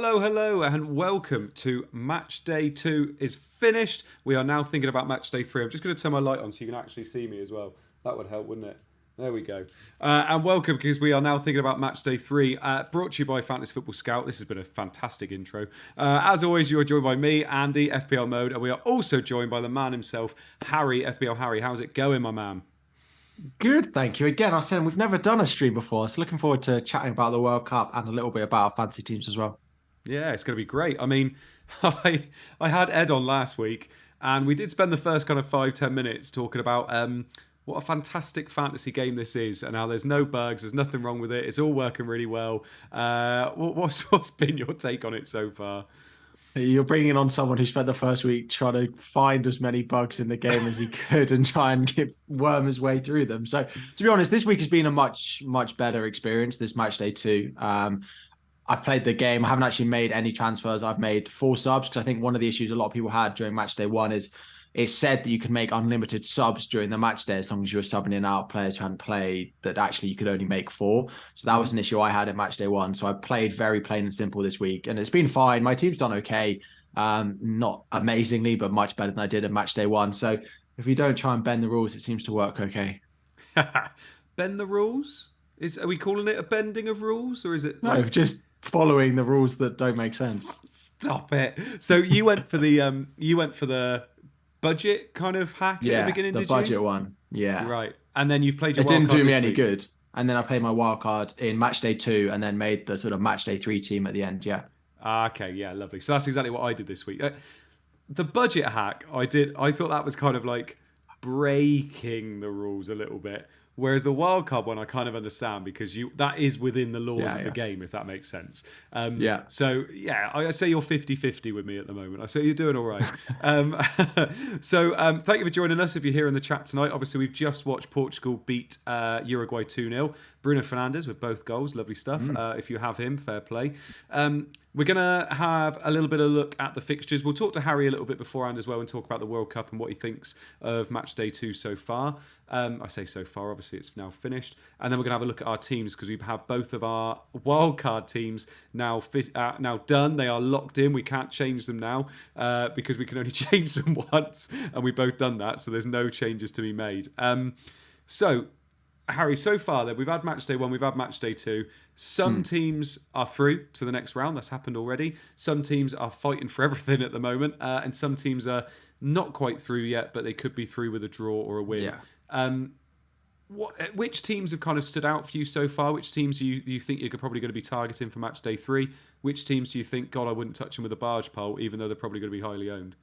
Hello, and welcome to Match Day 2 is finished. We are now thinking about Match Day 3. I'm just going to turn my light on so you can actually see me as well. That would help, wouldn't it? There we go. And welcome, because we are now thinking about Match Day 3, brought to you by Fantasy Football Scout. This has been a fantastic intro. As always, you are joined by me, Andy, FPL Mode, and we are also joined by the man himself, Harry, FPL Harry. How's it going, my man? Good, thank you. Again, I was saying we've never done a stream before, so looking forward to chatting about the World Cup and a little bit about our fancy teams as well. Yeah, it's going to be great. I mean, I had Ed on last week, and we did spend the first kind of 5-10 minutes talking about what a fantastic fantasy game this is, and how there's no bugs, there's nothing wrong with it, it's all working really well. What's been your take on it so far? You're bringing on someone who spent the first week trying to find as many bugs in the game as he could and try and worm his way through them. So, to be honest, this week has been a much better experience. This match day 2. I've played the game. I haven't actually made any transfers. I've made 4 subs because I think one of the issues a lot of people had during match day 1 is it said that you could make unlimited subs during the match day as long as you were subbing in and out players who hadn't played, that actually you could only make 4. So that was an issue I had at match day 1. So I played very plain and simple this week, and it's been fine. My team's done okay. Not amazingly, but much better than I did at match day 1. So if you don't try and bend the rules, it seems to work okay. Bend the rules? Are we calling it a bending of rules, or is it No, just following the rules that don't make sense. Stop it. So you went for the budget kind of hack at the beginning, did you? The budget one. Yeah. Right. And then you've played your It wild didn't card do me this any week. good. And then I played my wild card in match day 2 and then made the sort of match day 3 team at the end. Yeah. Okay, yeah, lovely. So that's exactly what I did this week. The budget hack, I thought that was kind of like breaking the rules a little bit. Whereas the wildcard one, I kind of understand because that is within the laws of the game, if that makes sense. So, yeah, I'd say you're 50-50 with me at the moment. I say you're doing all right. Thank you for joining us if you're here in the chat tonight. Obviously, we've just watched Portugal beat Uruguay 2-0. Bruno Fernandes with both goals. Lovely stuff. If you have him, fair play. We're going to have a little bit of a look at the fixtures. We'll talk to Harry a little bit beforehand as well and talk about the World Cup and what he thinks of match day 2 so far. I say so far, obviously it's now finished. And then we're going to have a look at our teams because we have both of our wildcard teams now done. They are locked in. We can't change them now because we can only change them once. And we've both done that, so there's no changes to be made. Harry, so far then, we've had match day 1, we've had match day 2. Some teams are through to the next round. That's happened already. Some teams are fighting for everything at the moment. And some teams are not quite through yet, but they could be through with a draw or a win. Yeah. Which teams have kind of stood out for you so far? Which teams do you think you're probably going to be targeting for match day 3? Which teams do you think, God, I wouldn't touch them with a barge pole, even though they're probably going to be highly owned?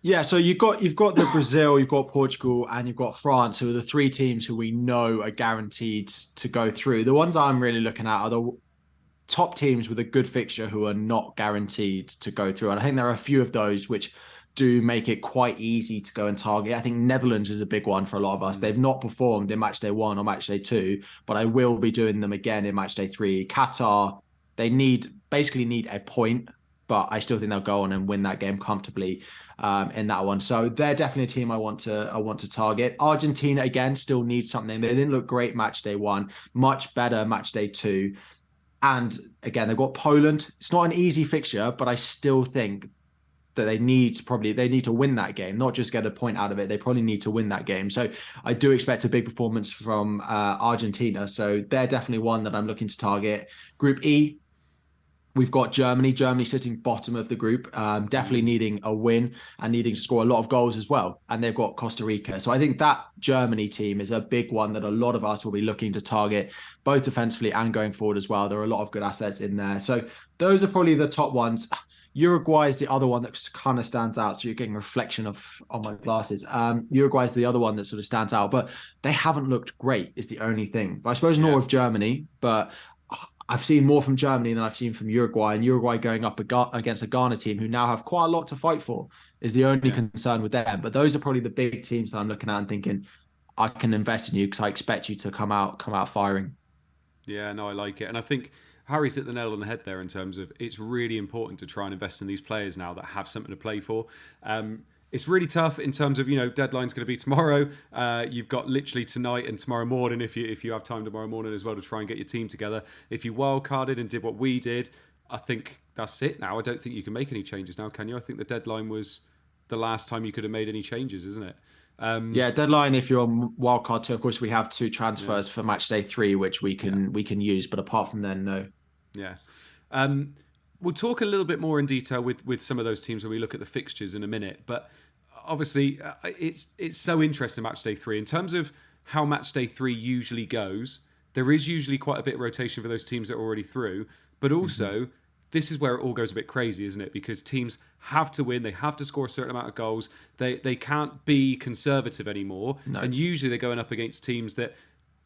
Yeah, so you've got the Brazil, you've got Portugal, and you've got France, who are the 3 teams who we know are guaranteed to go through. The ones I'm really looking at are the top teams with a good fixture who are not guaranteed to go through. And I think there are a few of those which do make it quite easy to go and target. I think Netherlands is a big one for a lot of us. They've not performed in match day 1 or match day 2, but I will be doing them again in match day 3. Qatar, they basically need a point, but I still think they'll go on and win that game comfortably in that one. So they're definitely a team I want to target. Argentina, again, still needs something. They didn't look great match day 1, much better match day 2. And again, they've got Poland. It's not an easy fixture, but I still think that they need to win that game, not just get a point out of it. They probably need to win that game. So I do expect a big performance from Argentina. So they're definitely one that I'm looking to target. Group E, we've got Germany. Germany sitting bottom of the group, definitely needing a win and needing to score a lot of goals as well. And they've got Costa Rica. So I think that Germany team is a big one that a lot of us will be looking to target, both defensively and going forward as well. There are a lot of good assets in there. So those are probably the top ones. Uruguay is the other one that kind of stands out. So you're getting a reflection on my glasses. Uruguay is the other one that sort of stands out, but they haven't looked great is the only thing. But I suppose nor of Germany, but I've seen more from Germany than I've seen from Uruguay, and Uruguay going up against a Ghana team who now have quite a lot to fight for is the only concern with them. But those are probably the big teams that I'm looking at and thinking, I can invest in you because I expect you to come out firing. Yeah, no, I like it. And I think Harry's hit the nail on the head there in terms of it's really important to try and invest in these players now that have something to play for. It's really tough in terms of, deadline's going to be tomorrow. You've got literally tonight and tomorrow morning if you have time tomorrow morning as well to try and get your team together. If you wildcarded and did what we did, I think that's it now. I don't think you can make any changes now, can you? I think the deadline was the last time you could have made any changes, isn't it? Yeah, deadline if you're on wildcard two. Of course, we have two Yeah, transfers for match day three, which yeah, we can use. But apart from then, no. yeah. Um, we'll talk a little bit more in detail with some of those teams when we look at the fixtures in a minute. But obviously, it's so interesting match day three in terms of how match day three usually goes. There is usually quite a bit of rotation for those teams that are already through, but also this is where it all goes a bit crazy, isn't it? Because teams have to win, they have to score a certain amount of goals. They can't be conservative anymore, No. and usually they're going up against teams that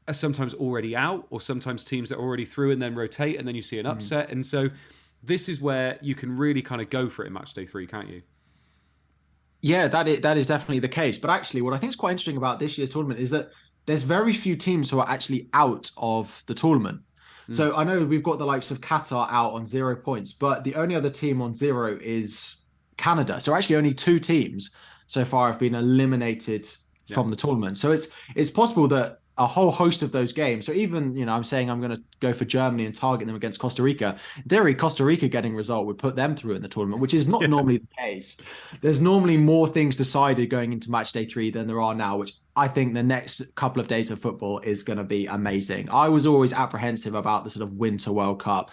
are sometimes already out, or sometimes teams that are already through and then rotate, and then you see an upset. And so this is where you can really kind of go for it in match day three, can't you? Yeah, that is definitely the case. But actually, what I think is quite interesting about this year's tournament is that there's very few teams who are actually out of the tournament. So I know we've got the likes of Qatar out on 0 points, but the only other team on zero is Canada. So actually, only two teams so far have been eliminated Yeah. from the tournament. So it's possible that a whole host of those games. So even, I'm saying I'm going to go for Germany and target them against Costa Rica. In theory, Costa Rica getting a result would put them through in the tournament, which is not normally the case. There's normally more things decided going into match day three than there are now, which I think the next couple of days of football is going to be amazing. I was always apprehensive about the sort of Winter World Cup,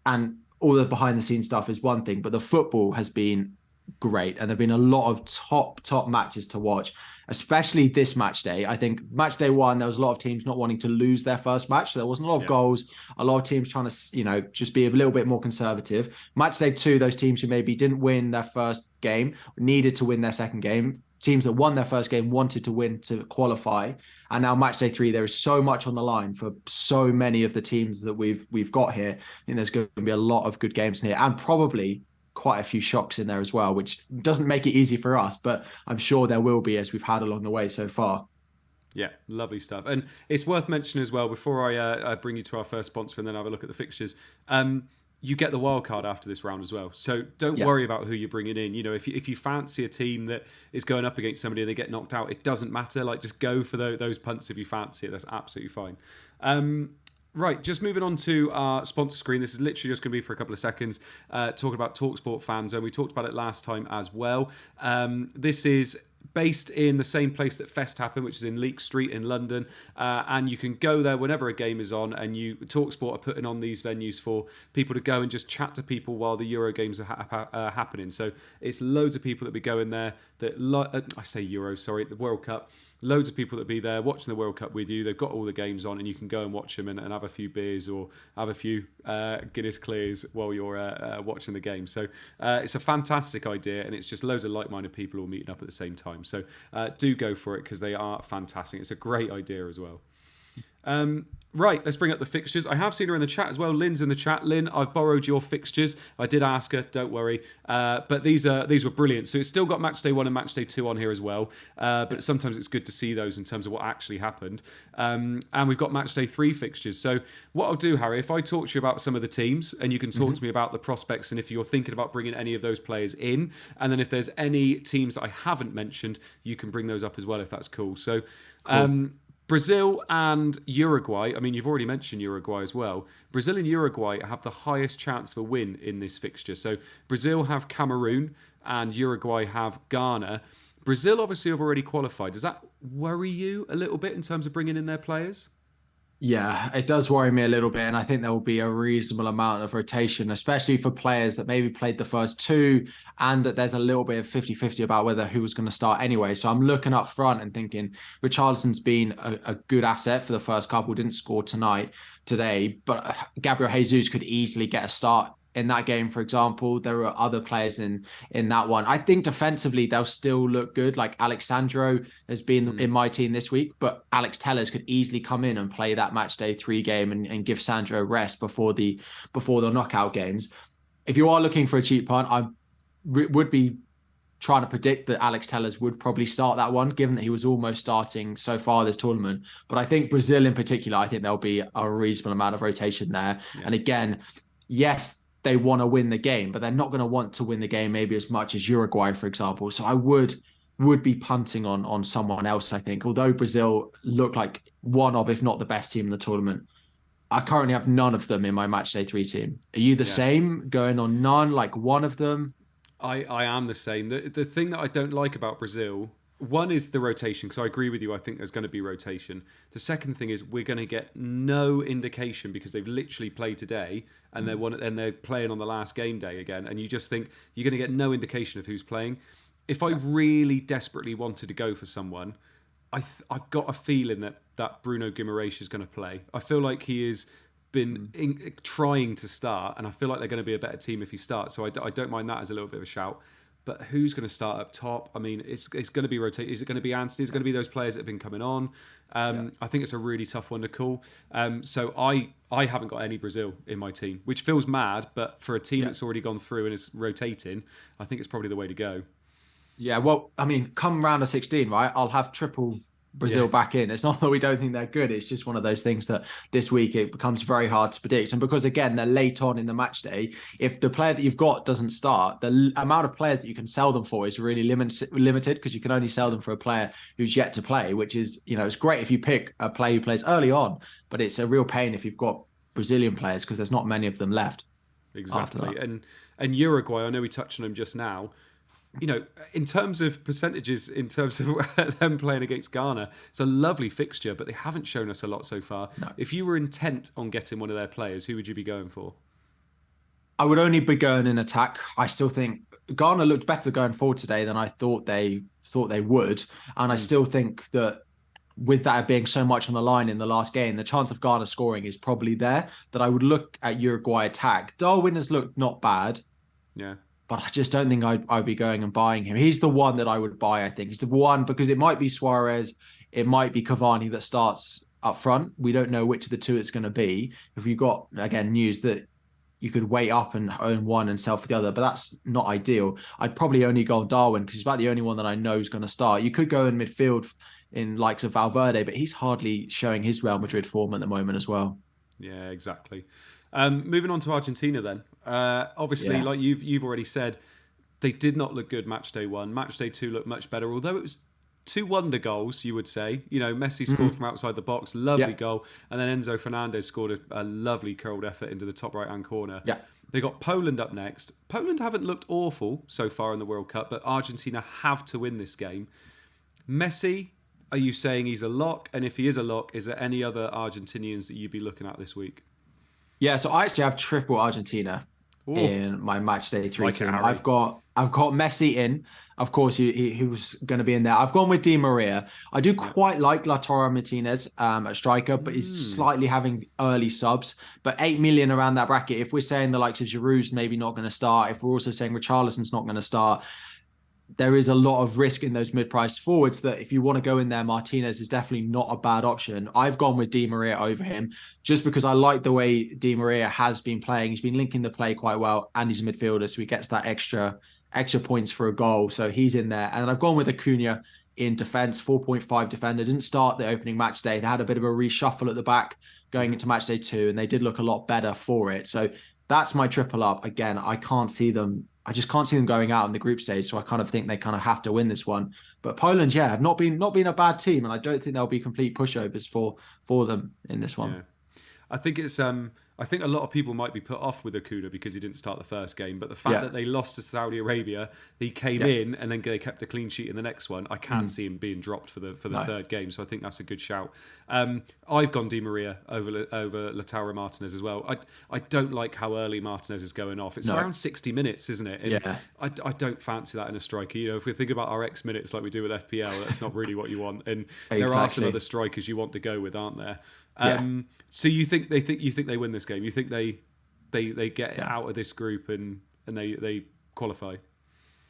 and all the behind the scenes stuff is one thing, but the football has been great, and there've been a lot of top matches to watch, especially this match day. I think match day one, there was a lot of teams not wanting to lose their first match, so there wasn't a lot of goals, a lot of teams trying to just be a little bit more conservative. Match day two, those teams who maybe didn't win their first game needed to win their second game. Teams that won their first game wanted to win to qualify. And now match day three, there is so much on the line for so many of the teams that we've got here. I think there's going to be a lot of good games in here, and probably quite a few shocks in there as well, which doesn't make it easy for us, but I'm sure there will be, as we've had along the way so far. Yeah, lovely stuff. And it's worth mentioning as well, before I bring you to our first sponsor and then have a look at the fixtures, you get the wild card after this round as well. So don't worry about who you're bringing in. If you fancy a team that is going up against somebody and they get knocked out, it doesn't matter. Like, just go for those punts if you fancy it. That's absolutely fine. Right, just moving on to our sponsor screen. This is literally just going to be for a couple of seconds, talking about TalkSport Fan Zone. We talked about it last time as well. This is based in the same place that Fest happened, which is in Leek Street in London. And you can go there whenever a game is on, and TalkSport are putting on these venues for people to go and just chat to people while the Euro games are happening. So it's loads of people that be going there. I say Euro, sorry, the World Cup. Loads of people that be there watching the World Cup with you. They've got all the games on, and you can go and watch them and have a few beers or have a few Guinness Clears while you're watching the game. So it's a fantastic idea, and it's just loads of like-minded people all meeting up at the same time. So do go for it, because they are fantastic. It's a great idea as well. Right, let's bring up the fixtures. I have seen her in the chat as well. Lynn's in the chat. Lynn, I've borrowed your fixtures. I did ask her, don't worry. But these were brilliant. So it's still got match day 1 and match day 2 on here as well. But sometimes it's good to see those in terms of what actually happened. And we've got match day 3 fixtures. So what I'll do, Harry, if I talk to you about some of the teams, and you can talk to me about the prospects and if you're thinking about bringing any of those players in, and then if there's any teams that I haven't mentioned, you can bring those up as well if that's cool. So Brazil and Uruguay, I mean, you've already mentioned Uruguay as well. Brazil and Uruguay have the highest chance of a win in this fixture. So Brazil have Cameroon and Uruguay have Ghana. Brazil obviously have already qualified. Does that worry you a little bit in terms of bringing in their players? Yeah, it does worry me a little bit. And I think there will be a reasonable amount of rotation, especially for players that maybe played the first two, and that there's a little bit of 50-50 about whether who was going to start anyway. So I'm looking up front and thinking Richarlison's been a good asset for the first couple, didn't score today, but Gabriel Jesus could easily get a start in that game, for example. There are other players in that one. I think defensively they'll still look good. Like Alexandro has been in my team this week, but Alex Telles could easily come in and play that match day 3 game and give Sandro rest before the knockout games. If you are looking for a cheap punt, I would be trying to predict that Alex Telles would probably start that one, given that he was almost starting so far this tournament. But I think Brazil in particular, I think there'll be a reasonable amount of rotation there. Yeah. And again, yes, they want to win the game, but they're not going to want to win the game maybe as much as Uruguay, for example. So I would be punting on someone else, I think. Although Brazil look like one of, if not the best team in the tournament. I currently have none of them in my matchday 3 team. Are you the Yeah. same, going on none, like one of them? I am the same. The thing that I don't like about Brazil, one is the rotation, because I agree with you. I think there's going to be rotation. The second thing is we're going to get no indication because they've literally played today and they're playing on the last game day again, and you just think you're going to get no indication of who's playing. If I really desperately wanted to go for someone, I've got a feeling that Bruno Guimaraes is going to play. I feel like he has been trying to start, and I feel like they're going to be a better team if he starts. So I don't mind that as a little bit of a shout. But who's going to start up top? I mean, it's going to be rotate. Is it going to be Anthony? Is it going to be those players that have been coming on? I think it's a really tough one to call. So I haven't got any Brazil in my team, which feels mad. But for a team that's already gone through and is rotating, I think it's probably the way to go. Yeah, well, I mean, come round of 16, right? I'll have triple Brazil back in. It's not that we don't think they're good. It's just one of those things that this week it becomes very hard to predict. And because, again, they're late on in the match day, if the player that you've got doesn't start, the amount of players that you can sell them for is really limited because you can only sell them for a player who's yet to play, which is, it's great if you pick a player who plays early on, but it's a real pain if you've got Brazilian players because there's not many of them left. Exactly. And Uruguay, I know we touched on them just now. In terms of percentages, in terms of them playing against Ghana, it's a lovely fixture, but they haven't shown us a lot so far. No. If you were intent on getting one of their players, who would you be going for? I would only be going in attack. I still think Ghana looked better going forward today than I thought they would. And I still think that with that being so much on the line in the last game, the chance of Ghana scoring is probably there, that I would look at Uruguay attack. Darwin has looked not bad. Yeah. But I just don't think I'd be going and buying him. He's the one that I would buy, I think. He's the one because it might be Suarez, it might be Cavani that starts up front. We don't know which of the two it's going to be. If you've got, again, news that you could wait up and own one and sell for the other, but that's not ideal. I'd probably only go on Darwin because he's about the only one that I know is going to start. You could go in midfield in likes of Valverde, but he's hardly showing his Real Madrid form at the moment as well. Yeah, exactly. Moving on to Argentina then. Obviously, like you've already said, they did not look good match day 1. Match day 2 looked much better, although it was 2 wonder goals, you would say. Messi scored from outside the box, lovely goal, and then Enzo Fernandez scored a lovely curled effort into the top right-hand corner. Yeah. They got Poland up next. Poland haven't looked awful so far in the World Cup, but Argentina have to win this game. Messi, are you saying he's a lock? And if he is a lock, is there any other Argentinians that you'd be looking at this week? Yeah, so I actually have triple Argentina in my match day 3 Like team. I've got Messi in. Of course, he was going to be in there. I've gone with Di Maria. I do quite like Lautaro Martinez at striker, but he's slightly having early subs. But 8 million around that bracket. If we're saying the likes of Giroud's maybe not going to start, if we're also saying Richarlison's not going to start, there is a lot of risk in those mid-priced forwards that if you want to go in there, Martinez is definitely not a bad option. I've gone with Di Maria over him just because I like the way Di Maria has been playing. He's been linking the play quite well, and he's a midfielder, so he gets that extra points for a goal. So he's in there. And I've gone with Acuna in defense, 4.5 defender. Didn't start the opening match day. They had a bit of a reshuffle at the back going into match day 2, and they did look a lot better for it. So that's my triple up. Again, I just can't see them going out in the group stage. So I kind of think they kind of have to win this one. But Poland, have not been a bad team, and I don't think there'll be complete pushovers for them in this one. Yeah. I think it's I think a lot of people might be put off with Acuna because he didn't start the first game, but the fact that they lost to Saudi Arabia, he came in and then they kept a clean sheet in the next one. I can't see him being dropped for the third game, so I think that's a good shout. I've gone Di Maria over Lautaro Martinez as well. I don't like how early Martinez is going off. It's around 60 minutes, isn't it? And I don't fancy that in a striker. If we think about our X minutes like we do with FPL, that's not really what you want. And there are some other strikers you want to go with, aren't there? So you think they win this game? You think they get out of this group and they qualify?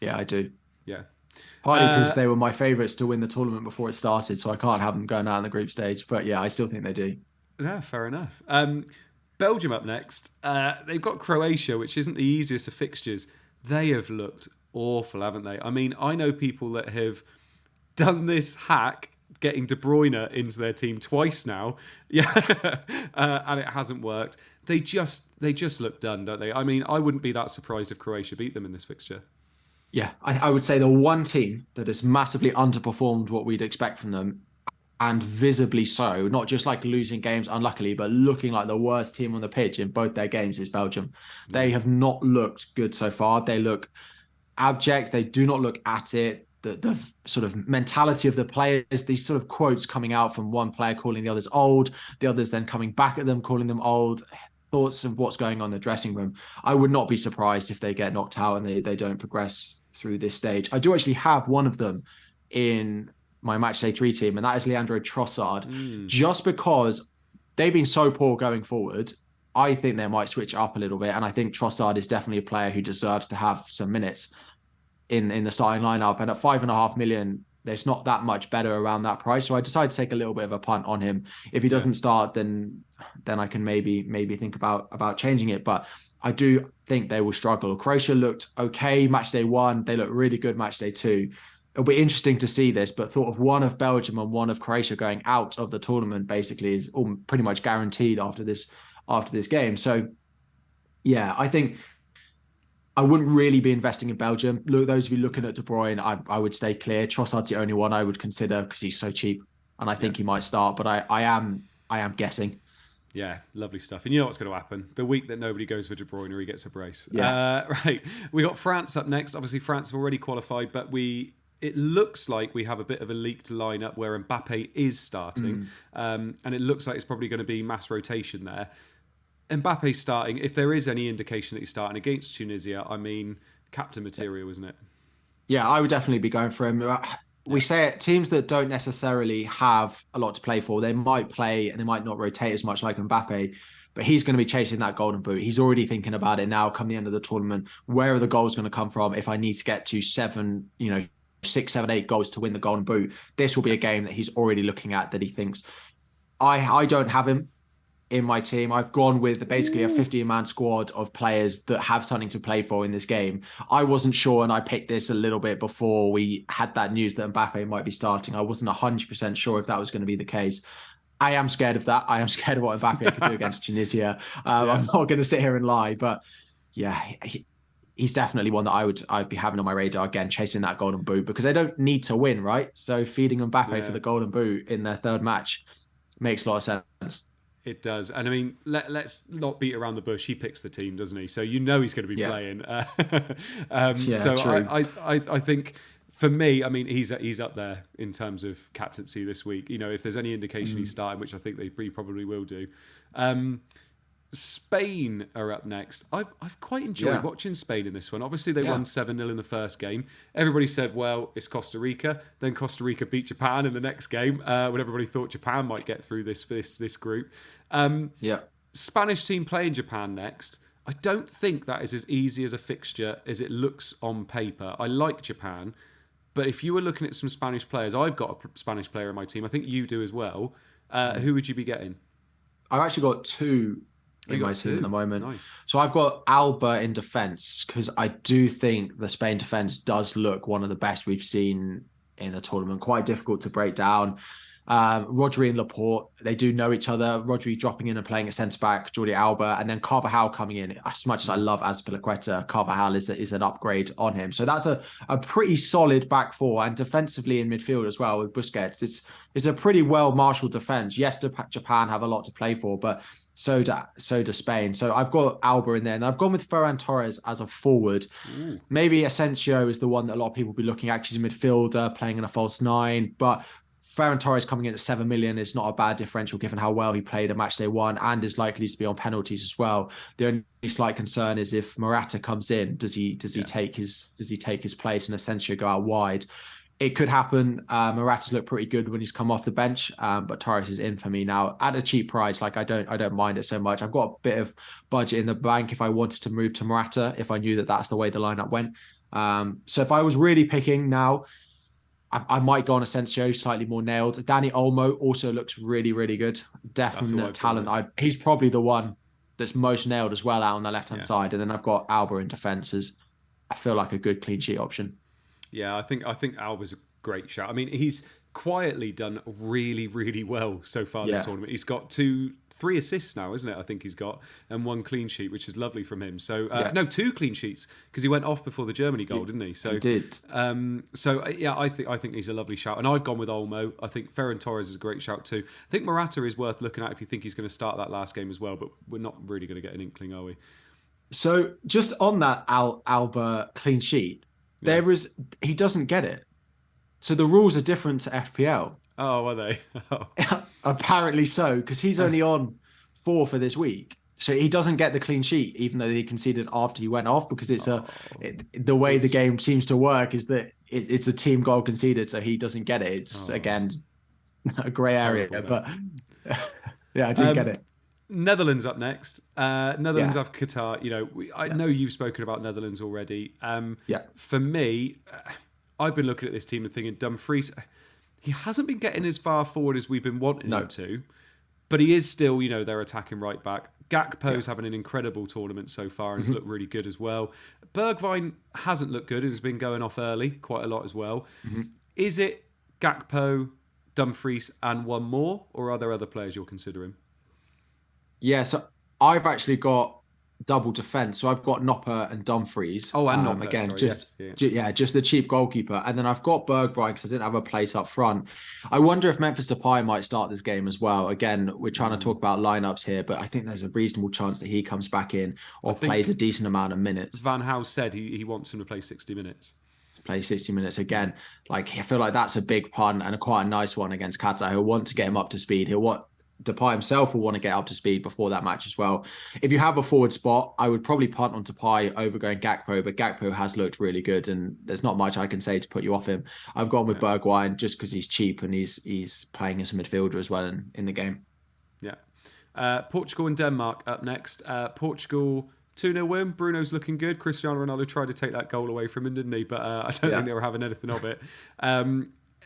Yeah, I do. Yeah. Partly because they were my favourites to win the tournament before it started, so I can't have them going out in the group stage. But yeah, I still think they do. Yeah, fair enough. Belgium up next. They've got Croatia, which isn't the easiest of fixtures. They have looked awful, haven't they? I mean, I know people that have done this hack getting De Bruyne into their team twice now, and it hasn't worked. They just look done, don't they? I mean, I wouldn't be that surprised if Croatia beat them in this fixture. Yeah, I would say the one team that has massively underperformed what we'd expect from them and visibly so, not just like losing games unluckily, but looking like the worst team on the pitch in both their games is Belgium. They have not looked good so far. They look abject. They do not look at it. The sort of mentality of the players, these sort of quotes coming out from one player calling the others old, the others then coming back at them, calling them old. Thoughts of what's going on in the dressing room. I would not be surprised if they get knocked out and they don't progress through this stage. I do actually have one of them in my Matchday 3 team, and that is Leandro Trossard. Just because they've been so poor going forward, I think they might switch up a little bit. And I think Trossard is definitely a player who deserves to have some minutes in the starting lineup. And at 5.5 million, there's not that much better around that price. So I decided to take a little bit of a punt on him. If he doesn't start, then I can maybe think about changing it. But I do think they will struggle. Croatia looked okay Matchday 1. They looked really good Matchday 2. It'll be interesting to see this, but thought of one of Belgium and one of Croatia going out of the tournament basically is all pretty much guaranteed after this game. So yeah, I think I wouldn't really be investing in Belgium. Look, those of you looking at De Bruyne, I would stay clear. Trossard's the only one I would consider because he's so cheap, and I think he might start. But I am guessing. Yeah, lovely stuff. And you know what's going to happen? The week that nobody goes for De Bruyne, he gets a brace. Yeah. Right. We got France up next. Obviously, France have already qualified, but it looks like we have a bit of a leaked lineup where Mbappe is starting, and it looks like it's probably going to be mass rotation there. Mbappe's starting. If there is any indication that he's starting against Tunisia, I mean, captain material, isn't it? Yeah, I would definitely be going for him. We say it, teams that don't necessarily have a lot to play for, they might play and they might not rotate as much like Mbappe, but he's going to be chasing that golden boot. He's already thinking about it now come the end of the tournament. Where are the goals going to come from if I need to get to 7, 6, 7, 8 goals to win the golden boot? This will be a game that he's already looking at that he thinks. I don't have him in my team. I've gone with basically a 15-man squad of players that have something to play for in this game. I wasn't sure, and I picked this a little bit before we had that news that Mbappe might be starting. I wasn't 100% sure if that was going to be the case. I am scared of that. I am scared of what Mbappe could do against Tunisia. I'm not going to sit here and lie, but yeah, he's definitely one that I'd be having on my radar again, chasing that golden boot, because they don't need to win, right? So feeding Mbappe for the golden boot in their third match makes a lot of sense. It does. And I mean, let's not beat around the bush. He picks the team, doesn't he? So you know he's going to be playing. So true. I think for me, I mean, he's up there in terms of captaincy this week. If there's any indication he's starting, which I think they probably will do. Spain are up next. I've quite enjoyed watching Spain in this one. Obviously, they won 7-0 in the first game. Everybody said, well, it's Costa Rica. Then Costa Rica beat Japan in the next game when everybody thought Japan might get through this group. Spanish team playing Japan next. I don't think that is as easy as a fixture as it looks on paper. I like Japan, but if you were looking at some Spanish players, I've got a Spanish player in my team. I think you do as well. Who would you be getting? I've actually got 2 in my team at the moment. Nice. So I've got Alba in defence, because I do think the Spain defence does look one of the best we've seen in the tournament. Quite difficult to break down. Rodri and Laporte, they do know each other. Rodri dropping in and playing at centre-back, Jordi Alba, and then Carvajal coming in. As much as I love Azpilicueta, Carvajal is an upgrade on him. So that's a pretty solid back four, and defensively in midfield as well with Busquets. It's a pretty well-marshalled defence. Yes, Japan have a lot to play for, but so does Spain. So I've got Alba in there, and I've gone with Ferran Torres as a forward. Maybe Asensio is the one that a lot of people will be looking at. He's a midfielder playing in a false 9, but Ferran Torres coming in at 7 million is not a bad differential given how well he played at Matchday 1 and is likely to be on penalties as well. The only slight concern is if Morata comes in, does he take his place and Asensio go out wide? It could happen. Morata's looked pretty good when he's come off the bench, but Torres is in for me now at a cheap price. Like I don't mind it so much. I've got a bit of budget in the bank if I wanted to move to Morata, if I knew that that's the way the lineup went. So if I was really picking now, I might go on Asensio, slightly more nailed. Dani Olmo also looks really, really good. Definite talent. He's probably the one that's most nailed as well out on the left-hand side. And then I've got Alba in defence as I feel like a good clean sheet option. Yeah, I think Alba's a great shout. I mean, he's quietly done really, really well so far this Yeah. tournament. He's got 3 assists now, isn't it? I think he's got, and 1 clean sheet, which is lovely from him. So Yeah. no, 2 clean sheets because he went off before the Germany goal, didn't he? So He did. Yeah, I think he's a lovely shout, and I've gone with Olmo. I think Ferran Torres is a great shout too. I think Morata is worth looking at if you think he's going to start that last game as well. But we're not really going to get an inkling, are we? So just on that Alba clean sheet, Yeah. he doesn't get it. So the rules are different to FPL. Oh, are they? Oh. Apparently so, because he's only on 4 for this week. So he doesn't get the clean sheet, even though he conceded after he went off, because the way the game seems to work is that it's a team goal conceded, so he doesn't get it. It's again a grey area, but yeah, I do get it. Netherlands up next. Netherlands have Qatar. I know you've spoken about Netherlands already. For me, I've been looking at this team and thinking Dumfries. He hasn't been getting as far forward as we've been wanting him to, but he is still, their attacking right back. Gakpo's having an incredible tournament so far and has looked really good as well. Bergwijn hasn't looked good and has been going off early quite a lot as well. Is it Gakpo, Dumfries, and one more, or are there other players you're considering? Yeah, so I've actually got double defense. So I've got Nopper and Dumfries. Oh, and Nopper again, sorry, just the cheap goalkeeper. And then I've got Bergwijn because I didn't have a place up front. I wonder if Memphis Depay might start this game as well. Again, we're trying to talk about lineups here, but I think there's a reasonable chance that he comes back in or plays a decent amount of minutes. Van Gaal said he wants him to play 60 minutes. Play 60 minutes again. I feel like that's a big pun and quite a nice one against Qatar. He'll want to get him up to speed. Depay himself will want to get up to speed before that match as well. If you have a forward spot, I would probably punt on Depay over going Gakpo, but Gakpo has looked really good and there's not much I can say to put you off him. I've gone with Bergwijn just because he's cheap and he's playing as a midfielder as well in the game. Yeah. Portugal and Denmark up next. Portugal 2-0 win. Bruno's looking good. Cristiano Ronaldo tried to take that goal away from him, didn't he? But I don't think they were having anything of it.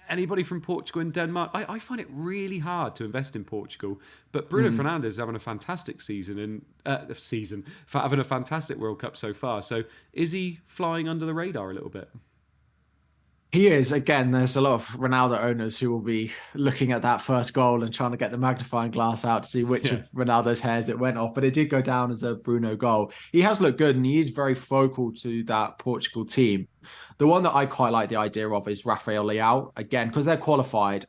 Anybody from Portugal and Denmark? I find it really hard to invest in Portugal, but Bruno Fernandes is having a fantastic season having a fantastic World Cup so far. So is he flying under the radar a little bit? He is. Again, there's a lot of Ronaldo owners who will be looking at that first goal and trying to get the magnifying glass out to see which of Ronaldo's hairs it went off. But it did go down as a Bruno goal. He has looked good and he is very focal to that Portugal team. The one that I quite like the idea of is Rafael Leao. Again, because they're qualified,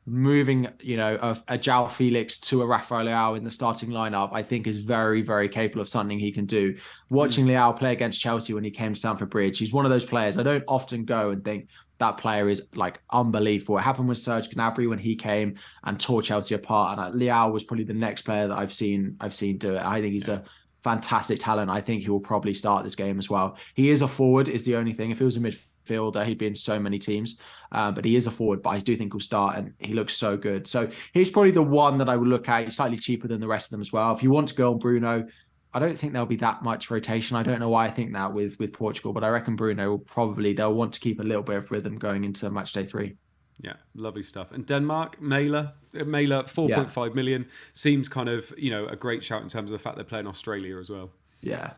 moving, a João Felix to a Rafael Leao in the starting lineup, I think is very, very capable of something he can do. Watching Leao play against Chelsea when he came to Stamford Bridge, he's one of those players I don't often go and think that player is unbelievable. It happened with Serge Gnabry when he came and tore Chelsea apart, and Leao was probably the next player that I've seen do it. I think he's a fantastic talent. I think he will probably start this game as well. He is a forward, is the only thing. If he was a midfielder, he'd be in so many teams. But he is a forward, but I do think he'll start and he looks so good. So he's probably the one that I would look at. He's slightly cheaper than the rest of them as well. If you want to go on Bruno, I don't think there'll be that much rotation. I don't know why I think that with Portugal, but I reckon Bruno they'll want to keep a little bit of rhythm going into Matchday 3. Yeah, lovely stuff. And Denmark, Mæhle, 4.5 million seems kind of, a great shout in terms of the fact they're playing Australia as well. Yeah,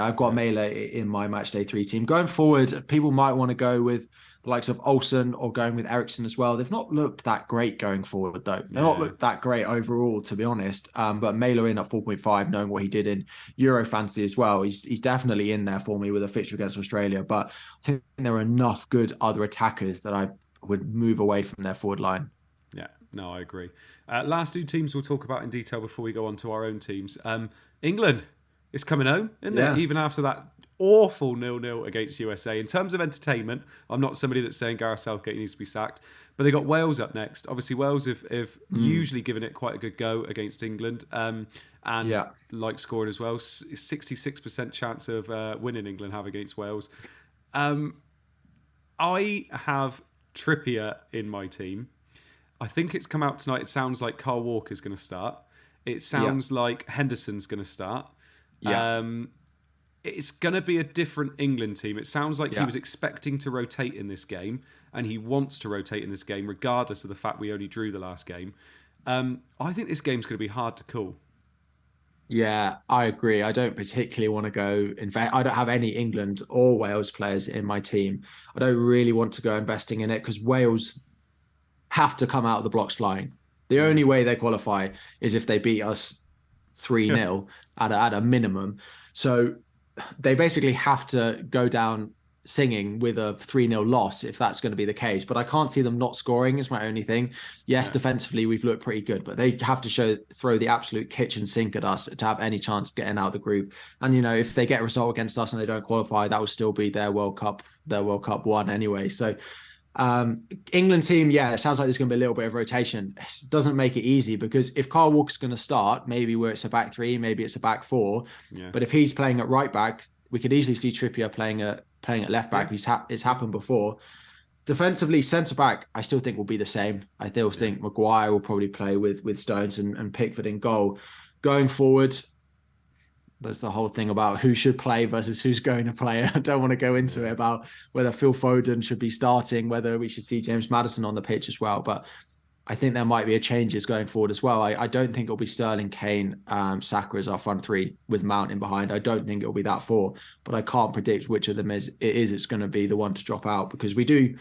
I've got Mæhle in my Matchday 3 team. Going forward, people might want to go with the likes of Olsen or going with Eriksson as well. They've not looked that great going forward, though. They've not looked that great overall, to be honest. But Mæhle in at 4.5, knowing what he did in Euro Fantasy as well, he's definitely in there for me with a fixture against Australia. But I think there are enough good other attackers that I would move away from their forward line. Yeah, no, I agree. Last 2 teams we'll talk about in detail before we go on to our own teams. England is coming home, isn't it? Even after that awful 0-0 against USA. In terms of entertainment, I'm not somebody that's saying Gareth Southgate needs to be sacked, but they got Wales up next. Obviously, Wales have usually given it quite a good go against England and like scoring as well. 66% chance of winning England have against Wales. I have Trippier in my team. I think it's come out tonight. It sounds like Kyle Walker's going to start. It sounds like Henderson's going to start. It's going to be a different England team. It sounds like he was expecting to rotate in this game, and he wants to rotate in this game, regardless of the fact we only drew the last game. I think this game's going to be hard to call. Yeah, I agree. I don't particularly want to go. In fact, I don't have any England or Wales players in my team. I don't really want to go investing in it because Wales have to come out of the blocks flying. The only way they qualify is if they beat us 3-0 at a minimum. So they basically have to go down singing with a 3-0 loss if that's going to be the case. But I can't see them not scoring is my only thing. Yes, defensively we've looked pretty good, but they have to throw the absolute kitchen sink at us to have any chance of getting out of the group. And if they get a result against us and they don't qualify, that will still be their World Cup one anyway. So England team, it sounds like there's going to be a little bit of rotation. It doesn't make it easy because if Kyle Walker's going to start, maybe where it's a back three, maybe it's a back four. Yeah. But if he's playing at right back, we could easily see Trippier playing at left back. It's happened before. Defensively, centre back, I still think will be the same. I still think Maguire will probably play with Stones and Pickford in goal. Going forward, there's the whole thing about who should play versus who's going to play. I don't want to go into it about whether Phil Foden should be starting, whether we should see James Maddison on the pitch as well. But I think there might be a changes going forward as well. I don't think it'll be Sterling, Kane, Saka as our front three with Mount in behind. I don't think it'll be that four, but I can't predict which of them it's going to be the one to drop out because we do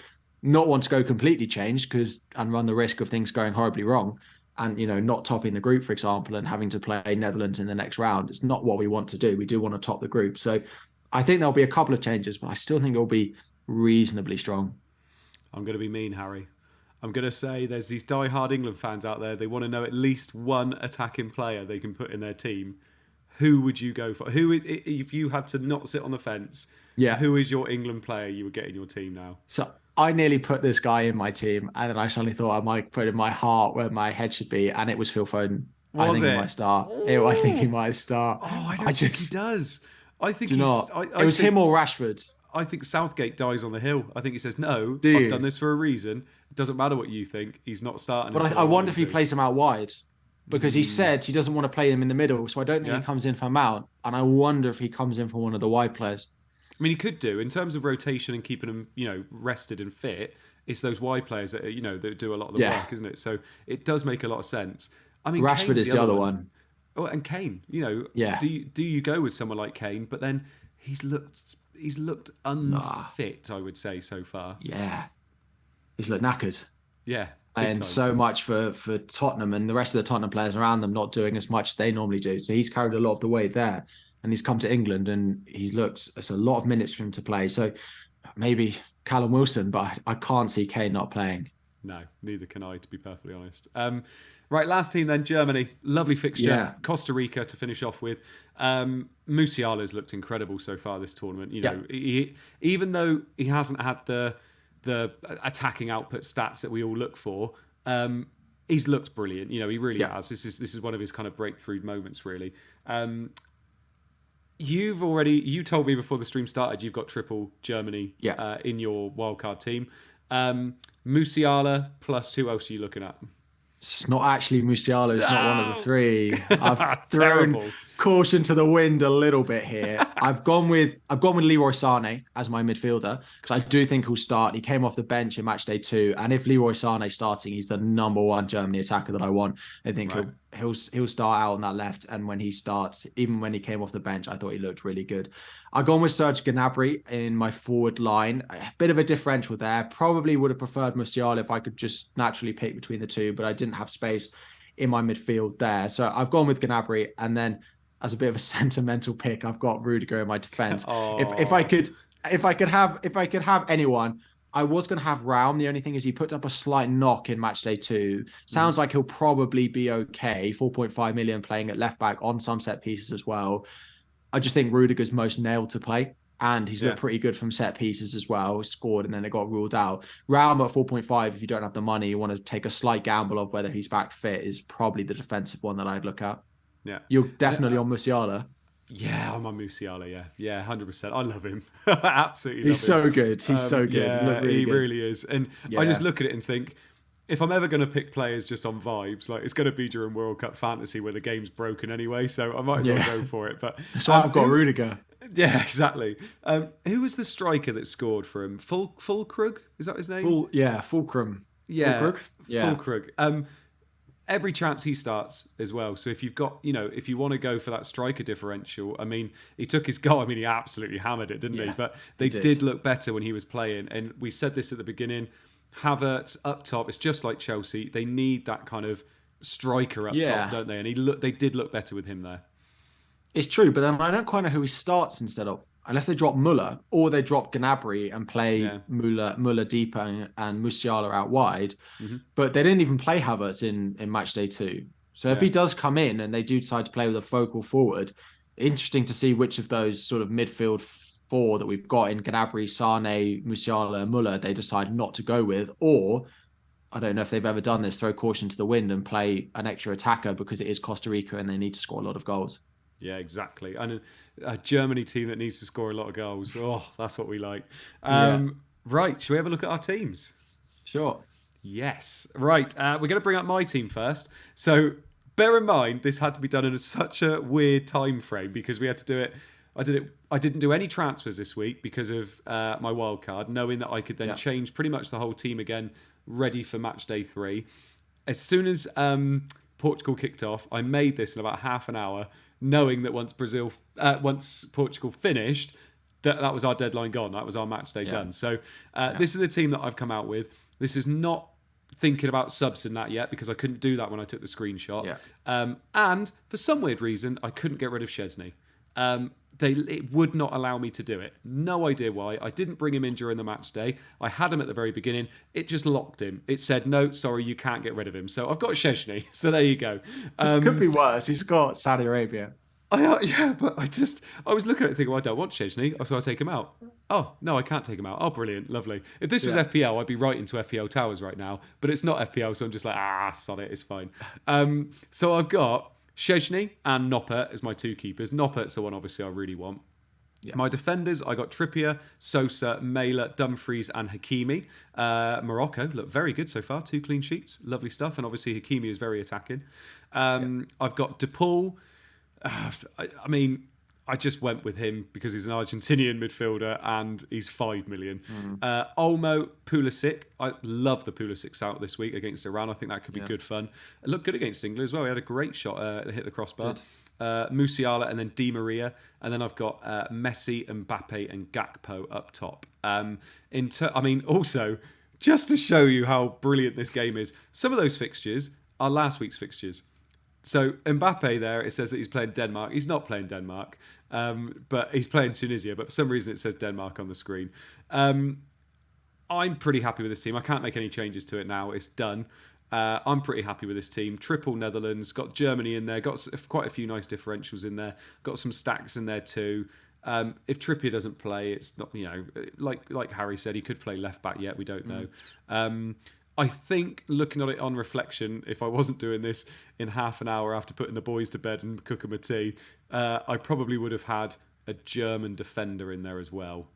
not want to go completely changed and run the risk of things going horribly wrong. And, not topping the group, for example, and having to play Netherlands in the next round. It's not what we want to do. We do want to top the group. So I think there'll be a couple of changes, but I still think it'll be reasonably strong. I'm going to be mean, Harry. I'm going to say there's these die-hard England fans out there. They want to know at least one attacking player they can put in their team. Who would you go for? Who is, if you had to not sit on the fence, who is your England player you would get in your team now? So I nearly put this guy in my team, and then I suddenly thought I might put in my heart where my head should be, and it was Phil Foden. I think he might start. I think he might start. Oh, I don't think he does. I think he's not. It was him or Rashford. I think Southgate dies on the hill. I think he says, no, I've done this for a reason. It doesn't matter what you think. He's not starting. But I wonder if he plays him out wide. Because he said he doesn't want to play him in the middle. So I don't think he comes in for Mount. And I wonder if he comes in for one of the wide players. I mean, he could do. In terms of rotation and keeping him, rested and fit, it's those wide players that, that do a lot of the work, isn't it? So it does make a lot of sense. I mean, Rashford Kane's is the other one. Oh, and Kane, do you go with someone like Kane? But then he's looked unfit, I would say, so far. Yeah. He's looked knackered. Yeah. And so much for Tottenham and the rest of the Tottenham players around them not doing as much as they normally do. So he's carried a lot of the weight there. And he's come to England and it's a lot of minutes for him to play. So maybe Callum Wilson, but I can't see Kane not playing. No, neither can I, to be perfectly honest. Right, last team then, Germany. Lovely fixture. Yeah. Costa Rica to finish off with. Musiala's looked incredible so far this tournament. He, even though he hasn't had the attacking output stats that we all look for, he's looked brilliant. He really has. This is one of his kind of breakthrough moments, really. You told me before the stream started you've got triple Germany in your wildcard team. Musiala plus who else are you looking at? It's not actually Musiala. It's not one of the three. I've thrown caution to the wind a little bit here. I've gone with Leroy Sané as my midfielder because I do think he'll start. He came off the bench in Matchday 2, and if Leroy Sané's starting, he's the number one Germany attacker that I want. I think he'll start out on that left, and when he starts, even when he came off the bench, I thought he looked really good. I've gone with Serge Gnabry in my forward line. A bit of a differential there. Probably would have preferred Musiala if I could just naturally pick between the two, but I didn't have space in my midfield there. So I've gone with Gnabry, and then as a bit of a sentimental pick, I've got Rudiger in my defense. If I could have anyone, I was going to have Raum. The only thing is he put up a slight knock in Matchday 2. Sounds like he'll probably be okay. 4.5 million playing at left back on some set pieces as well. I just think Rudiger's most nailed to play, and he's looked pretty good from set pieces as well. Scored and then it got ruled out. Raum at 4.5, if you don't have the money, you want to take a slight gamble of whether he's back fit, is probably the defensive one that I'd look at. Yeah, you're definitely on Musiala. Yeah, I'm on Musiala. Yeah, 100%. I love him. Absolutely. He's so good. He's so good. Yeah, he really is. And I just look at it and think, if I'm ever going to pick players just on vibes, like it's going to be during World Cup Fantasy where the game's broken anyway, so I might as well go for it. But so I've got Rudiger. Yeah, exactly. Who was the striker that scored for him? Fulkrug? Is that his name? Fulcrum. Yeah, Fulkrug. Yeah. Fulkrug. Every chance he starts as well. So if you've got, if you want to go for that striker differential, I mean, he took his goal. I mean, he absolutely hammered it, didn't he? But they did look better when he was playing. And we said this at the beginning. Havertz up top. It's just like Chelsea. They need that kind of striker up top, Yeah, don't they? And they did look better with him there. it's true. But then I don't quite know who he starts instead of, unless they drop Muller or they drop Gnabry and play Yeah. Muller deeper and Musiala out wide. Hmm. But they didn't even play Havertz in match day 2. So if Yeah. he does come in and they do decide to play with a focal forward, interesting to see which of those sort of midfield four that we've got in Gnabry, Sane, Musiala, and Muller they decide not to go with, or I don't know if they've ever done this, throw caution to the wind and play an extra attacker because it is Costa Rica and they need to score a lot of goals. Yeah, exactly. And a Germany team that needs to score a lot of goals. Oh, that's what we like. Yeah, Right. Shall we have a look at our teams? sure. Yes. Right. We're going to bring up my team first. So bear in mind, this had to be done in such a weird time frame because we had to do it. I didn't do any transfers this week because of my wild card, knowing that I could then change pretty much the whole team again, ready for match day 3. As soon as Portugal kicked off, I made this in about half an hour, knowing that once Portugal finished, that was our deadline gone. That was our match day done. So this is the team that I've come out with. This is not thinking about subs in that yet because I couldn't do that when I took the screenshot. And for some weird reason, I couldn't get rid of Chesney. It would not allow me to do it. No idea why. I didn't bring him in during the match day. I had him at the very beginning. It just locked him. It said, no, sorry, you can't get rid of him. So I've got Chesney. So there you go. Could be worse. He's got Saudi Arabia. But I was looking at it thinking, well, I don't want Chesney, so I take him out. Oh, no, I can't take him out. Oh, brilliant, lovely. If this was FPL, I'd be right into FPL Towers right now, but it's not FPL, so I'm just like, sod it, it's fine. So I've got Chesney and Noppert as my 2 keepers. Noppert's the one, obviously, I really want. Yeah. My defenders, I got Trippier, Sosa, Mailer, Dumfries, and Hakimi. Morocco look very good so far. 2 clean sheets, lovely stuff. And obviously Hakimi is very attacking. I've got DePaul. I just went with him because he's an Argentinian midfielder and he's 5 million. Olmo, Pulisic. I love the Pulisic out this week against Iran. I think that could be good fun. It looked good against England as well. He had a great shot that hit the crossbar. Musiala and then Di Maria. And then I've got Messi, Mbappe and Gakpo up top. Also, just to show you how brilliant this game is, some of those fixtures are last week's fixtures. So Mbappe there, it says that he's playing Denmark. He's not playing Denmark, but he's playing Tunisia. But for some reason it says Denmark on the screen. I'm pretty happy with this team. I can't make any changes to it now. It's done. I'm pretty happy with this team. Triple Netherlands, got Germany in there, got quite a few nice differentials in there, got some stacks in there too. If Trippier doesn't play, it's not, like Harry said, he could play left back yet. We don't know. I think looking at it on reflection, if I wasn't doing this in half an hour after putting the boys to bed and cooking my tea, I probably would have had a German defender in there as well.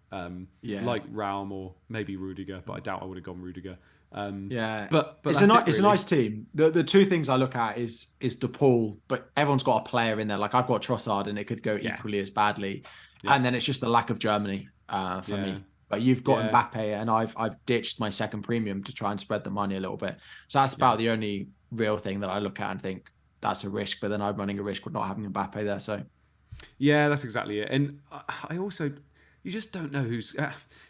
Like Raum or maybe Rudiger, but I doubt I would have gone Rudiger. But it's a nice team. The 2 things I look at is DePaul, but everyone's got a player in there. Like I've got Trossard, and it could go equally as badly. And then it's just the lack of Germany for me. But you've got Mbappe, and I've ditched my second premium to try and spread the money a little bit. So that's about the only real thing that I look at and think that's a risk. But then I'm running a risk with not having Mbappe there. So yeah, that's exactly it. And I also, you just don't know who's.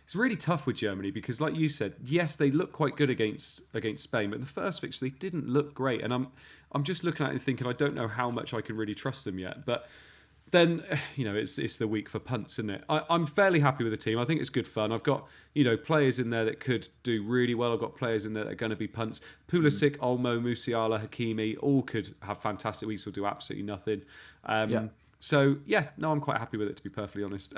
It's really tough with Germany because, like you said, yes, they look quite good against Spain, but in the first fixture they didn't look great. And I'm just looking at it and thinking I don't know how much I can really trust them yet, but. Then, it's the week for punts, isn't it? I'm fairly happy with the team. I think it's good fun. I've got, players in there that could do really well. I've got players in there that are going to be punts. Pulisic, Olmo, Musiala, Hakimi, all could have fantastic weeks or do absolutely nothing. So, I'm quite happy with it, to be perfectly honest.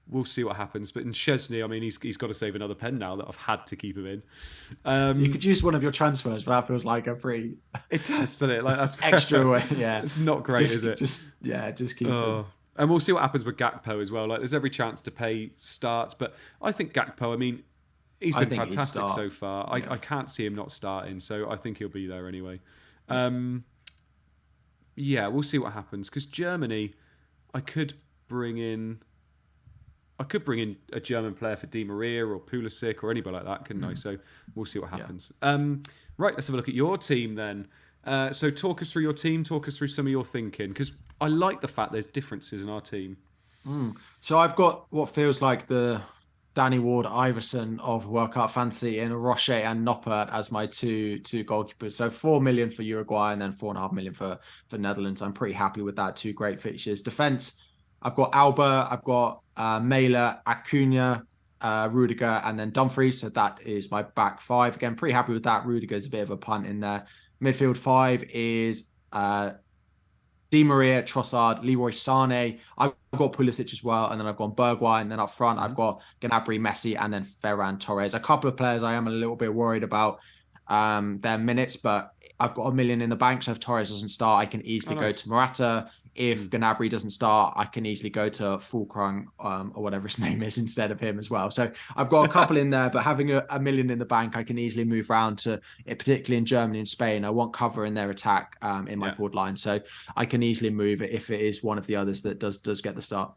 We'll see what happens. But in Chesney, he's got to save another pen now that I've had to keep him in. You could use one of your transfers, but that feels like a free. It does, doesn't it? Like that's extra way. Yeah, it's not great, is it? Just keep it. And we'll see what happens with Gakpo as well. Like, there's every chance to pay starts, but I think Gakpo. He's been fantastic so far. I can't see him not starting, so I think he'll be there anyway. We'll see what happens because Germany, I could bring in a German player for Di Maria or Pulisic or anybody like that, couldn't I? So we'll see what happens. Right, let's have a look at your team then. So talk us through your team, talk us through some of your thinking, because I like the fact there's differences in our team. So I've got what feels like the Danny Ward, Iverson of World Cup Fantasy, and Roche and Noppert as my two goalkeepers. So 4 million for Uruguay and then 4.5 million for Netherlands. I'm pretty happy with that. Two great fixtures. Defense, I've got Alba, I've got Mailer, Acuna, Rudiger, and then Dumfries. So that is my back five. Again, pretty happy with that. Rudiger's a bit of a punt in there. Midfield five is Di Maria, Trossard, Leroy Sane. I've got Pulisic as well, and then I've got Bergwijn, and then up front I've got Gnabry, Messi, and then Ferran Torres. A couple of players I am a little bit worried about their minutes, but I've got 1 million in the bank, so if Torres doesn't start, I can easily go to Morata. If Gnabry doesn't start, I can easily go to Fulkrug or whatever his name is instead of him as well. So I've got a couple in there, but having a million in the bank, I can easily move around to it, particularly in Germany and Spain. I want cover in their attack in my forward line, so I can easily move it if it is one of the others that does get the start.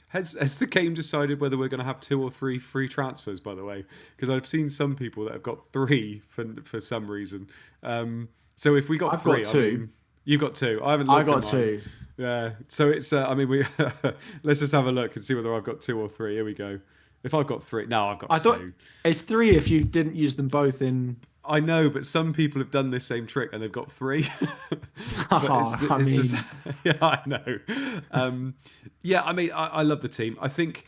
Has the game decided whether we're going to have 2 or 3 free transfers, by the way? Because I've seen some people that have got 3 for some reason. So if we got I've 3... got 2. I mean, you've got 2. I haven't looked I got 2. Yeah. So it's... I mean, we let's just have a look and see whether I've got 2 or 3. Here we go. If I've got 3... No, I've got 2. I thought it's 3 if you didn't use them both in... I know, but some people have done this same trick and they've got 3. Just, yeah, I know. Yeah, I mean, I love the team. I think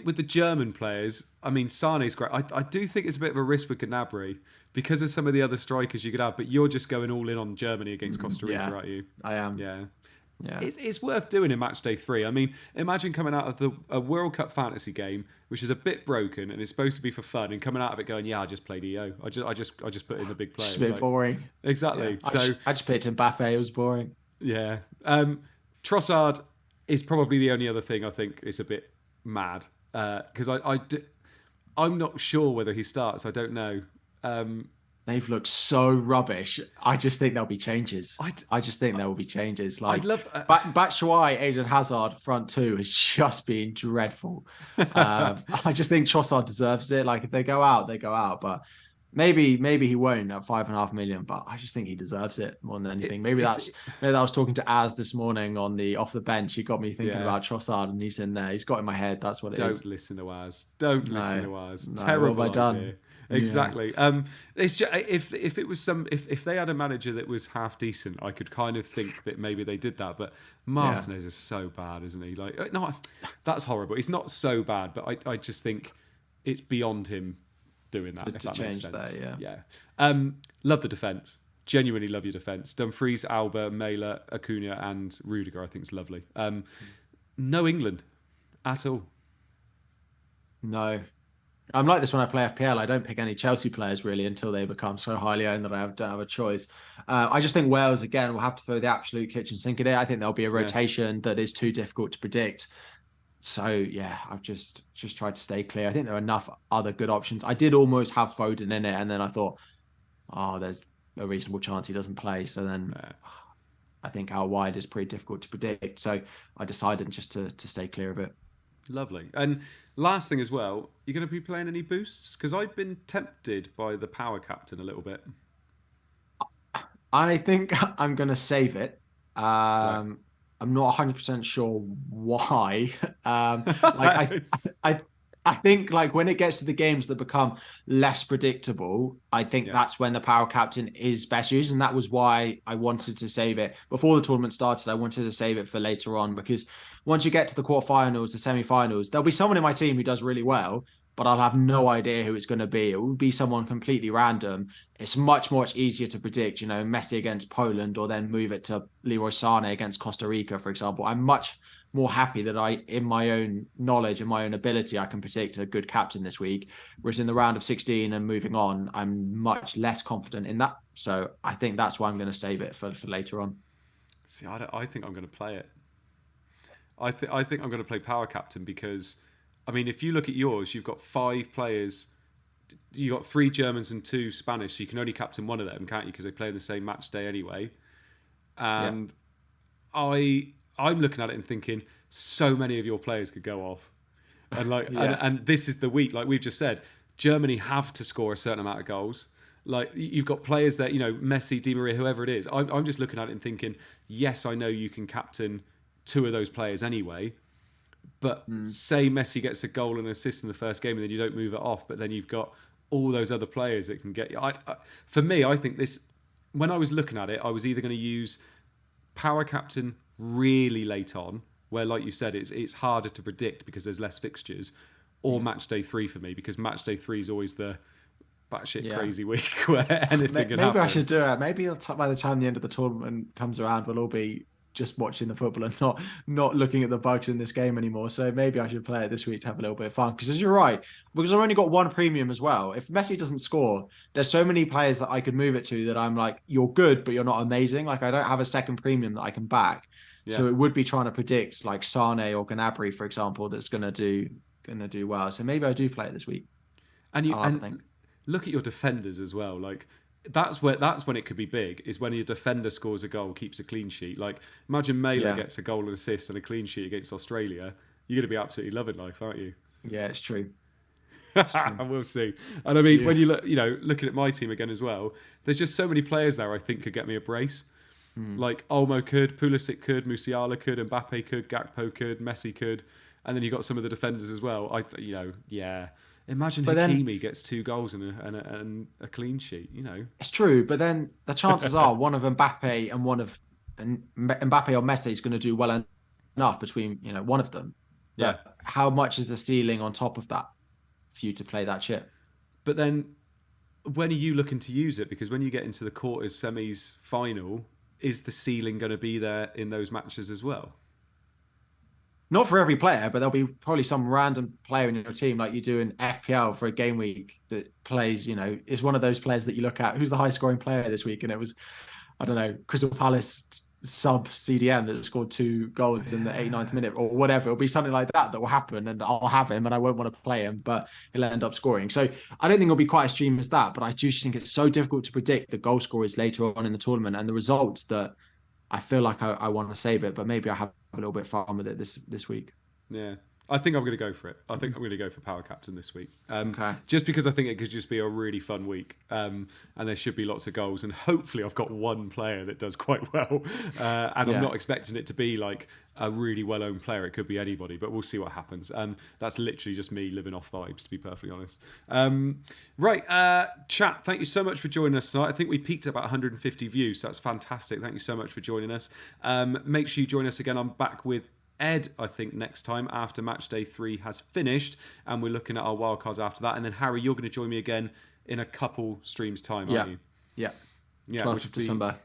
with the German players, I mean, Sane's great. I do think it's a bit of a risk with Gnabry because of some of the other strikers you could have, but you're just going all in on Germany against Costa Rica, aren't you? I am. Yeah. Yeah. It's worth doing in Matchday 3. I mean, imagine coming out of a World Cup fantasy game, which is a bit broken and it's supposed to be for fun, and coming out of it going, yeah, I just played EO. I just put in the big players. It's a bit boring. Exactly. Yeah. So I just picked Mbappe. It was boring. Yeah. Trossard is probably the only other thing I think is a bit mad because I'm not sure whether he starts. I don't know. They've looked so rubbish. I just think there'll be changes. I just think there will be changes. Like, I'd love Batshuayi, Eden Hazard, front two has just been dreadful. I just think Trossard deserves it. Like, if they go out, they go out. But maybe he won't at 5.5 million. But I just think he deserves it more than anything. Maybe I was talking to Az this morning on the off the bench. He got me thinking about Trossard, and he's in there. He's got in my head. That's what it is. Don't listen to Az. Don't listen to Az. No, Terrible what have I idea. done? Exactly. It's just, if it was if they had a manager that was half decent, I could kind of think that maybe they did that. But Martinez is so bad, isn't he? Like, no, that's horrible. He's not so bad, but I just think it's beyond him doing that. If that makes sense. Yeah. Love the defense. Genuinely love your defense. Dumfries, Alba, Mailer, Acuna, and Rudiger. I think it's lovely. No England at all. No. I'm like this when I play FPL. I don't pick any Chelsea players really until they become so highly owned that I don't have a choice. I just think Wales, again, will have to throw the absolute kitchen sink at it. I think there'll be a rotation that is too difficult to predict. So, yeah, I've just tried to stay clear. I think there are enough other good options. I did almost have Foden in it, and then I thought, there's a reasonable chance he doesn't play. So then I think out wide is pretty difficult to predict. So I decided just to stay clear of it. Lovely. And last thing as well, you're going to be playing any boosts? Because I've been tempted by the power captain a little bit. I think I'm going to save it. I'm not 100% sure why. I think like when it gets to the games that become less predictable, I think that's when the power captain is best used. And that was why I wanted to save it. Before the tournament started, I wanted to save it for later on, because once you get to the quarterfinals, the semi-finals, there'll be someone in my team who does really well, but I'll have no idea who it's going to be. It will be someone completely random. It's much easier to predict, Messi against Poland, or then move it to Leroy Sane against Costa Rica, for example. I'm much more happy that in my own knowledge and my own ability, I can predict a good captain this week. Whereas in the round of 16 and moving on, I'm much less confident in that. So I think that's why I'm going to save it for later on. See, I think I'm going to play it. I think I'm going to play power captain because, I mean, if you look at yours, you've got 5 players. You got 3 Germans and 2 Spanish, so you can only captain one of them, can't you? Because they play in the same match day anyway. And I'm looking at it and thinking, so many of your players could go off. And and this is the week, like we've just said, Germany have to score a certain amount of goals. Like, you've got players that, Messi, Di Maria, whoever it is. I'm just looking at it and thinking, yes, I know you can captain 2 of those players anyway, But say Messi gets a goal and assist in the first game, and then you don't move it off, but then you've got all those other players that can get you. For me, I think this. When I was looking at it, I was either going to use power captain really late on, where, like you said, it's harder to predict because there's less fixtures, or match day 3 for me, because match day 3 is always the batshit crazy week where anything can happen. Maybe I should do it. Maybe by the time the end of the tournament comes around, we'll all be just watching the football and not looking at the bugs in this game anymore. So maybe I should play it this week to have a little bit of fun. Because as you're right, because I've only got one premium as well. If Messi doesn't score, there's so many players that I could move it to that I'm like, you're good, but you're not amazing. Like I don't have a second premium that I can back. Yeah. So it would be trying to predict like Sane or Gnabry, for example, that's gonna do well. So maybe I do play it this week. And look at your defenders as well. Like that's when it could be big, is when your defender scores a goal, keeps a clean sheet. Like imagine Mela gets a goal and assist and a clean sheet against Australia. You're going to be absolutely loving life, aren't you? Yeah, it's true. We'll see. And I mean, when you look, looking at my team again as well, there's just so many players there I think could get me a brace. Like Olmo could, Pulisic could, Musiala could, Mbappe could, Gakpo could, Messi could, and then you got some of the defenders as well. Imagine Hakimi gets 2 goals and a clean sheet. It's true, but then the chances are one of Mbappe and one of Mbappe or Messi is going to do well enough between one of them. Yeah. But how much is the ceiling on top of that for you to play that chip? But then, when are you looking to use it? Because when you get into the quarters, semis, final, is the ceiling going to be there in those matches as well? Not for every player, but there'll be probably some random player in your team, like you do in FPL for a game week, that plays, is one of those players that you look at. Who's the high scoring player this week? And it was, I don't know, Crystal Palace sub CDM that scored 2 goals in the 89th minute or whatever. It'll be something like that will happen, and I'll have him and I won't want to play him, but he'll end up scoring. So I don't think it'll be quite as extreme as that, but I do think it's so difficult to predict the goal scorers later on in the tournament and the results that I feel like I want to save it, but maybe I have a little bit of fun with it this week. Yeah. I think I'm going to go for it. I think I'm going to go for Power Captain this week. Okay. Just because I think it could just be a really fun week. And there should be lots of goals. And hopefully I've got one player that does quite well. And I'm not expecting it to be like a really well-owned player. It could be anybody, but we'll see what happens. That's literally just me living off vibes, to be perfectly honest. Chat, thank you so much for joining us tonight. I think we peaked at about 150 views, so that's fantastic. Thank you so much for joining us. Make sure you join us again. I'm back with Ed, I think, next time after match day 3 has finished, and we're looking at our wildcards after that. And then, Harry, you're going to join me again in a couple streams' time, aren't you? Yeah. 12th of December.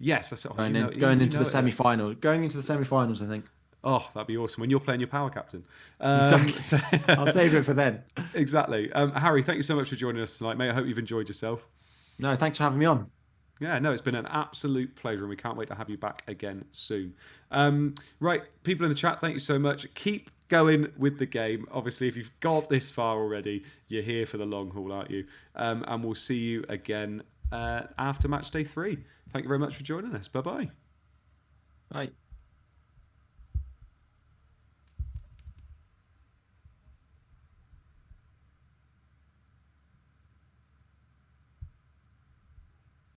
Yes, that's it. Going into the semi-final. Going into the semi-finals, I think. Oh, that'd be awesome when you're playing your power captain. Exactly. I'll save it for then. Exactly. Harry, thank you so much for joining us tonight, mate. I hope you've enjoyed yourself. No, thanks for having me on. Yeah, no, it's been an absolute pleasure, and we can't wait to have you back again soon. Right, people in the chat, thank you so much. Keep going with the game. Obviously, if you've got this far already, you're here for the long haul, aren't you? And we'll see you again after match day 3. Thank you very much for joining us. Bye-bye. Bye.